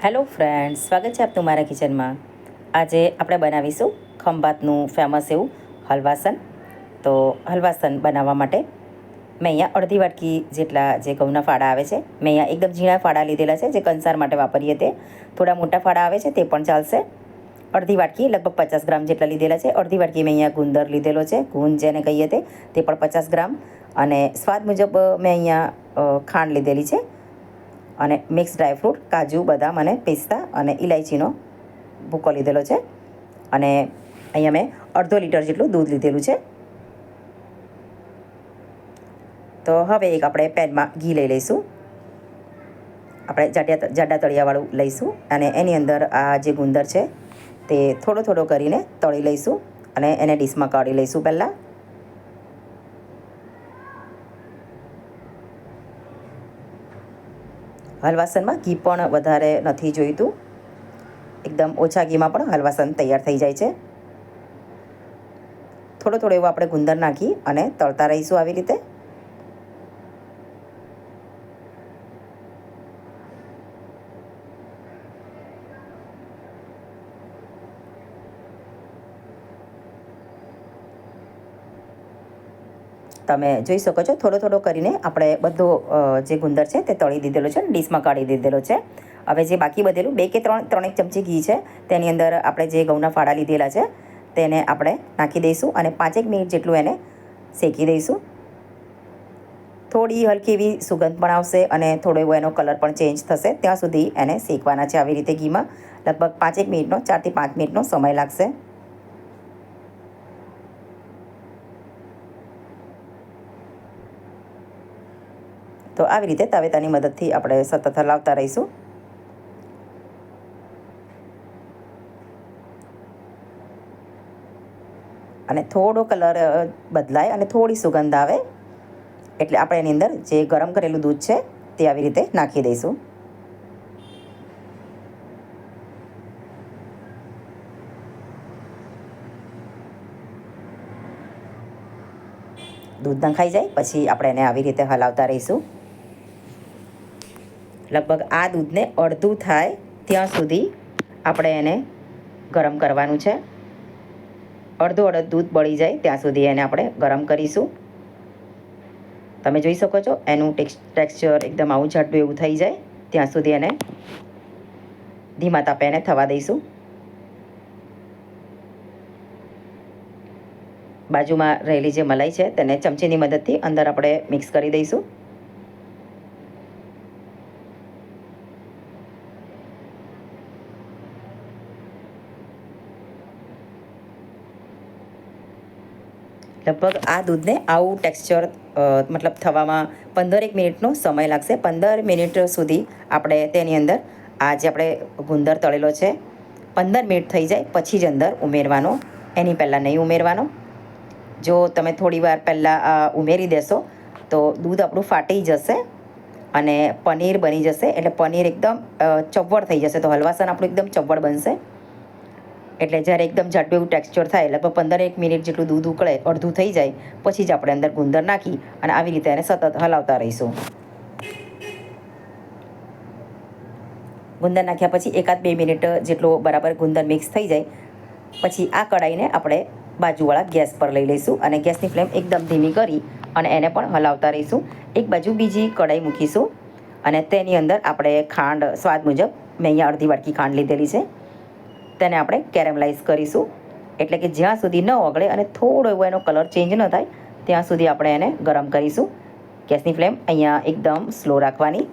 Hello friends, સ્વાગત છે આપનું મારા કિચનમાં. આજે આપણે બનાવીશું ખંભાતનું ફેમસ એવું હલવાસન. તો હલવાસન બનાવવા માટે મેં અહીંયા અડધી વાટકી જેટલા જે ઘઉંના ફાડા આવે છે, મેં અહીંયા એકદમ ઝીણા ફાડા લીધેલા છે, જે કંસાર માટે વાપરીએ તે. થોડા મોટા ફાડા આવે છે તે પણ ચાલશે. અડધી વાટકી લગભગ 50 ગ્રામ જેટલા લીધેલા છે. અડધી વાટકી મેં અહીંયા ગુંદર લીધેલો છે, ગુંદ જેને કહીએ તે પણ 50 ગ્રામ. અને સ્વાદ મુજબ મેં અહીંયા ખાંડ લીધેલી છે. અને મિક્સ ડ્રાયફ્રૂટ, કાજુ, બદામ અને પિસ્તા અને ઇલાયચીનો ભૂકો લીધેલો છે. અને અહીંયા મેં અડધો લીટર જેટલું દૂધ લીધેલું છે. તો હવે એક આપણે પેનમાં ઘી લઈ લઈશું. આપણે જાડા તળિયાવાળું લઈશું અને એની અંદર આ જે ગુંદર છે તે થોડો થોડો કરીને તળી લઈશું અને એને ડીશમાં કાઢી લઈશું પહેલાં. હલવાસનમાં ઘી પણ વધારે નથી જોઈતું, એકદમ ઓછા ઘીમાં પણ હલવાસન તૈયાર થઈ જાય છે. થોડો થોડો એવો આપણે ગુંદર નાખી અને તળતા રહીશું આવી રીતે. તમે જોઈ શકો છો થોડો થોડો કરીને આપણે બધો જે ગુંદર છે તે તળી દીધેલો છે અને ડીશમાં કાઢી દીધેલો છે. હવે જે બાકી બધેલું 2 કે 3 ચમચી ઘી છે તેની અંદર આપણે જે ઘઉંના ફાડા લીધેલા છે તેને આપણે નાખી દઈશું અને 5 મિનિટ જેટલું એને શેકી દઈશું. થોડી હલકી એવી સુગંધ પણ આવશે અને થોડો એવો એનો કલર પણ ચેન્જ થશે ત્યાં સુધી એને શેકવાના છે આવી રીતે ઘીમાં. લગભગ 5 મિનિટનો 4 થી 5 મિનિટનો સમય લાગશે. તો આવી રીતે તાવેતાની મદદથી આપણે સતત હલાવતા રહીશું. અને થોડો કલર બદલાય અને થોડી સુગંધ આવે એટલે આપણે એની અંદર જે ગરમ કરેલું દૂધ છે તે આવી રીતે નાખી દઈશું. દૂધ નખાઈ જાય પછી આપણે એને આવી રીતે હલાવતા રહીશું. લગભગ આ દૂધને અડધું થાય ત્યાં સુધી આપણે એને ગરમ કરવાનું છે. અડધું દૂધ બળી જાય ત્યાં સુધી એને આપણે ગરમ કરીશું. તમે જોઈ શકો છો એનું ટેક્સચર એકદમ આવું જાડું એવું થઈ જાય ત્યાં સુધી એને ધીમા તાપે એને થવા દઈશું. બાજુમાં રહેલી જે મલાઈ છે તેને ચમચીની મદદથી અંદર આપણે મિક્સ કરી દઈશું. લગભગ આ દૂધને આવું ટેક્સચર મતલબ થવામાં 15 મિનિટનો સમય લાગશે. 15 મિનિટ સુધી આપણે તેની અંદર આ જે આપણે ગુંદર તળેલો છે 15 મિનિટ થઈ જાય પછી જ અંદર ઉમેરવાનો, એની પહેલાં નહીં ઉમેરવાનો. જો તમે થોડી વાર પહેલાં ઉમેરી દેશો તો દૂધ આપણું ફાટી જશે અને પનીર બની જશે. એટલે પનીર એકદમ ચવડ થઈ જશે, તો હલવાસન આપણું એકદમ ચવડ બનશે. એટલે જ્યારે એકદમ જાડું એવું ટેક્સચર થાય લગભગ 15 મિનિટ જેટલું દૂધ ઉકળે, અડધું થઈ જાય પછી જ આપણે અંદર ગુંદર નાખી અને આવી રીતે એને સતત હલાવતા રહીશું. ગુંદર નાખ્યા પછી 1-2 મિનિટ જેટલો બરાબર ગુંદર મિક્સ થઈ જાય પછી આ કઢાઈને આપણે બાજુવાળા ગેસ પર લઈ લઈશું અને ગેસની ફ્લેમ એકદમ ધીમી કરી અને એને પણ હલાવતા રહીશું. એક બાજુ બીજી કઢાઈ મૂકીશું અને તેની અંદર આપણે ખાંડ સ્વાદ મુજબ, મેં અહીંયા અડધી વાટકી ખાંડ લીધેલી છે, તેને આપણે કેરેમલાઇઝ કરીશું. એટલે કે જ્યાં સુધી ન ઓગળે અને થોડો એવો એનો કલર ચેન્જ ન થાય ત્યાં સુધી આપણે એને ગરમ કરીશું. ગેસની ફ્લેમ અહીંયા એકદમ સ્લો રાખવાની.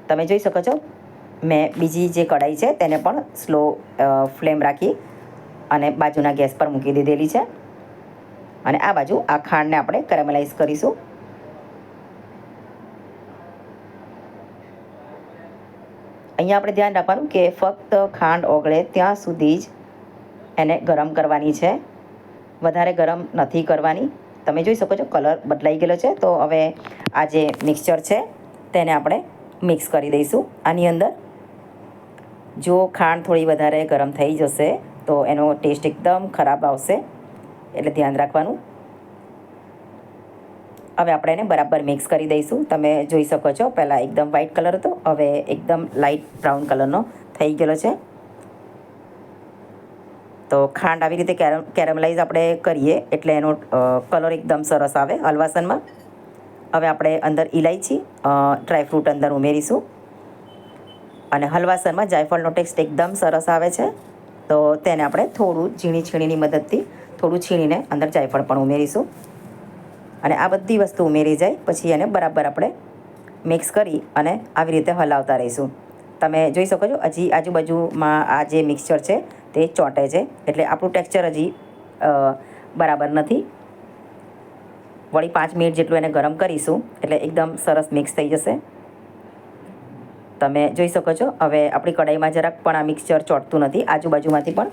તમે જોઈ શકો છો મેં બીજી જે કઢાઈ છે તેને પણ સ્લો ફ્લેમ રાખી અને બાજુના ગેસ પર મૂકી દીધેલી છે. અને આ બાજુ આ ખાંડને આપણે કેરેમલાઇઝ કરીશું. અહીંયા આપણે ધ્યાન રાખવાનું કે ફક્ત ખાંડ ઓગળે ત્યાં સુધી જ એને ગરમ કરવાની છે, વધારે ગરમ નથી કરવાની. તમે જોઈ શકો છો કલર બદલાઈ ગયેલો છે. તો હવે આ જે મિક્સચર છે તેને આપણે મિક્સ કરી દઈશું આની અંદર. જો ખાંડ થોડી વધારે ગરમ થઈ જશે તો એનો ટેસ્ટ એકદમ ખરાબ આવશે, એટલે ધ્યાન રાખવાનું. હવે આપણે એને બરાબર મિક્સ કરી દઈશું. તમે જોઈ શકો છો પહેલાં એકદમ વ્હાઇટ કલર હતો, હવે એકદમ લાઇટ બ્રાઉન કલરનો થઈ ગયેલો છે. તો ખાંડ આવી રીતે કેરેમલાઇઝ આપણે કરીએ એટલે એનો કલર એકદમ સરસ આવે હલવાસનમાં. હવે આપણે અંદર ઇલાયચી ડ્રાયફ્રૂટ અંદર ઉમેરીશું. અને હલવાસનમાં જાયફળનો ટેસ્ટ એકદમ સરસ આવે છે. તો તેને આપણે થોડું ઝીણી છીણીની મદદથી થોડું છીણીને અંદર જાયફળ પણ ઉમેરીશું. અને આ બધી વસ્તુ ઉમેરી જાય પછી એને બરાબર આપણે મિક્સ કરી અને આવી રીતે હલાવતા રહીશું. તમે જોઈ શકો છો હજી આજુબાજુમાં આ જે મિક્સચર છે તે ચોંટે છે, એટલે આપણું ટેક્સચર હજી બરાબર નથી. વળી 5 મિનિટ જેટલું એને ગરમ કરીશું એટલે એકદમ સરસ મિક્સ થઈ જશે. તમે જોઈ શકો છો હવે આપણી કઢાઈમાં જરાક પણ આ મિક્સચર ચોંટતું નથી આજુબાજુમાંથી પણ.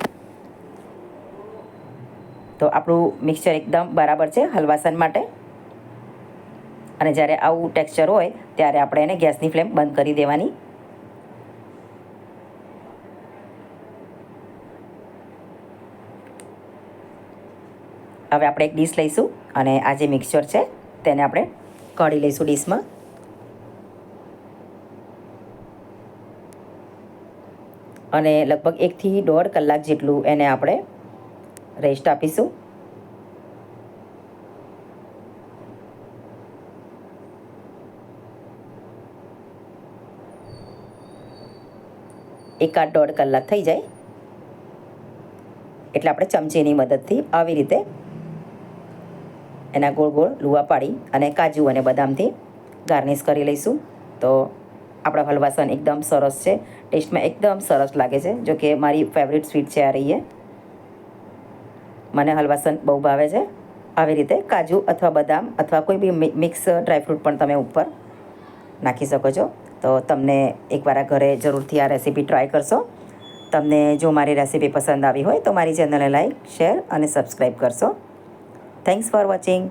તો આપણું મિક્સચર એકદમ બરાબર છે હલવાસન માટે. અને જ્યારે આવું ટેક્સચર હોય ત્યારે આપણે એને ગેસની ફ્લેમ બંધ કરી દેવાની. હવે આપણે એક ડીશ લઈશું અને આ જે મિક્સચર છે તેને આપણે કાઢી લઈશું ડીશમાં. અને લગભગ 1 થી 1.5 કલાક જેટલું એને આપણે રેસ્ટ આપીશું. એકાદ 1.5 કલાક થઈ જાય એટલે આપણે ચમચીની મદદથી આવી રીતે એના ગોળ ગોળ લુવા પાડી અને કાજુ અને બદામથી ગાર્નિશ કરી લઈશું. તો આપણો હલવાસન એકદમ સરસ છે, ટેસ્ટમાં એકદમ સરસ લાગે છે. જો કે મારી ફેવરિટ સ્વીટ છે આ રહીએ. મને હલવાસન બહુ ભાવે છે. આવી રીતે કાજુ અથવા બદામ અથવા કોઈ બી મિક્સ ડ્રાયફ્રૂટ પણ તમે ઉપર નાખી શકો છો. તો તમને એકવાર આ ઘરે જરૂરથી આ રેસીપી ટ્રાય કરશો. તમને જો મારી રેસીપી પસંદ આવી હોય તો મારી ચેનલને લાઈક, શેર અને સબસ્ક્રાઈબ કરશો. Thanks for watching.